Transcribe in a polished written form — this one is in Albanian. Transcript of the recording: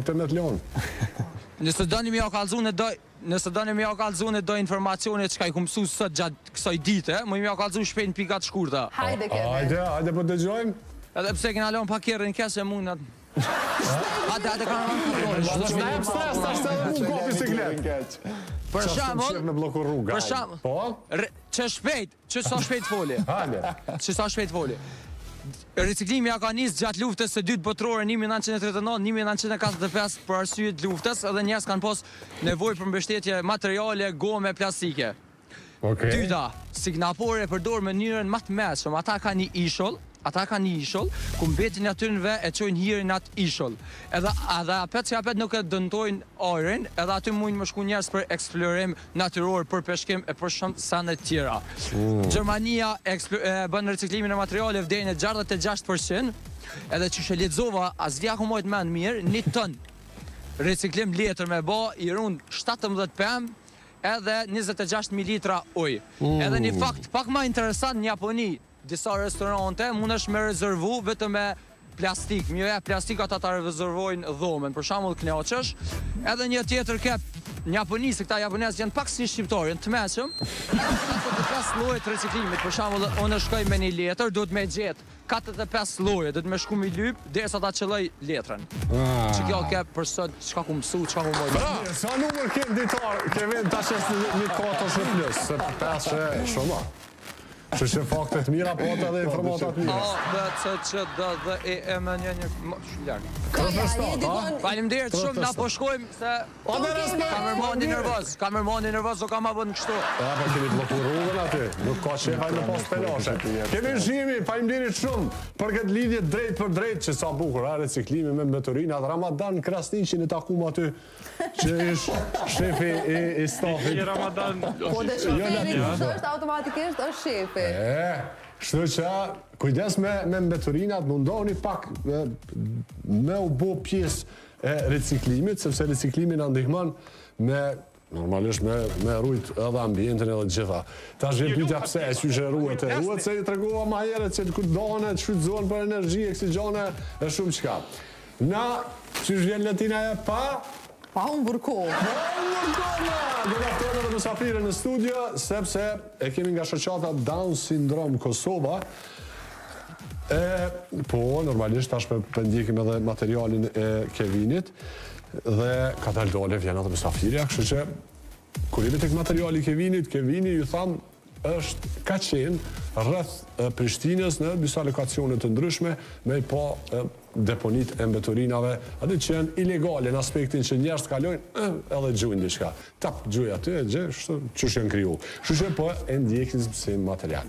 internet loan. Nëse doni më ja kallëzune do informacione çka I kumësu sot gjatë kësaj dite, më ja kallëzu shpejt në pikat shkurta. Hajde keme. Hajde po dëgjojmë. Edhe pse kena lënë pak herën kesë mund atë. Hajde kanë Ne stres tash të unë ko bisiklet. Për shembull, në bloku rruga. Për shembull. Po? Ç'është shpejt, ç'sa shpejt foli. Hajde. Ç'sa shpejt foli. Riciklimi ja ka nisë gjatë luftës së dytë botërore 1939-1945 për arsye të luftës, edhe njerëz kanë pas nevojë për mbështetje materiale, gome, plastike. Dyta, signapore përdor mënyrën më të mëshme, ata kanë një ishull, ku mbetin atyrëve e çojnë hirin atë ishull. Edhe apet që apet nuk e dëntojnë ajrin, edhe aty mundin më shku njerëz për eksplorim natyror, për peshkim e për shumë sende të tjera. Gjermania bën riciklimin e materialeve deri në 66%, edhe që e lexova, asnjë akumojt më mirë, 1 ton riciklim letër me bë I rund 17 pemë edhe 26 mililitra ujë. Edhe një fakt pak më interesant në Japoni, disa restorante mundesh me rezervu vetëm me plastik. Mjoja plastik ata ta rezervojnë dhomën. Për shembull knaqesh, edhe një tjetër ke në Japoni, se këta japonezë janë pak si shqiptarë, janë të mëshëm. Ka 45 lloje të riciklimit. Për shembull, unë shkoj me një letër, duhet me gjet 45 lloje, duhet me shku me lyp derisa ta çelloj letrën. Që kjo ke për sot çka ku mësu, çka ku moj. Sa numër ke ditar, ke vend tash në kotos në plus, se 5 shumë. Që faktet mira, po të edhe informatat mira. Faleminderit shumë, na po shkojmë se kam mërmondi nervoz, o kam abën kështu. Po kemi bloku rrugën aty, nuk ka që hajnë në pas pelashe. Kemi shimi, faleminderit shumë për këtë lidhje drejt për drejt që sa bukur, reciklimi me motorinat, Ramadan Krasniqin e takum aty, që ish shefi I stafit. Po dhe shoferi është automatikisht është shefi. Kështu që kujdes me mbeturinat, mundoni pak me u bo pjesë e reciklimit, sepse reciklimi na ndihmon me normalisht me rujt edhe ambientin edhe gjitha. Ta zhjepitja pse e qyshe ruhet se I tregova ma herët që kur done, të shfrytëzohen për energji, oksigjone e shumë qka. Na, që vjen Letina e pa? Pa unë burko. Do të aftojnë edhe mësafire në studio, sepse e kemi nga shoqata Down Syndrome Kosova. Po, normalisht tash për ndjekim edhe materialin e Kevinit, dhe ka dalë dole vjen edhe mësafirja, kështu që kur jemi tek materiali I Kevinit, Kevini ju tham ka qenë rreth Prishtinës në disa lokacione të ndryshme me po deponit e mbeturinave, atë që janë ilegale në aspektin që njerëz kalojnë edhe gjujnë diçka. Tap gjuj aty e gjë, që janë kriju. Kështu që po e ndjekin si material.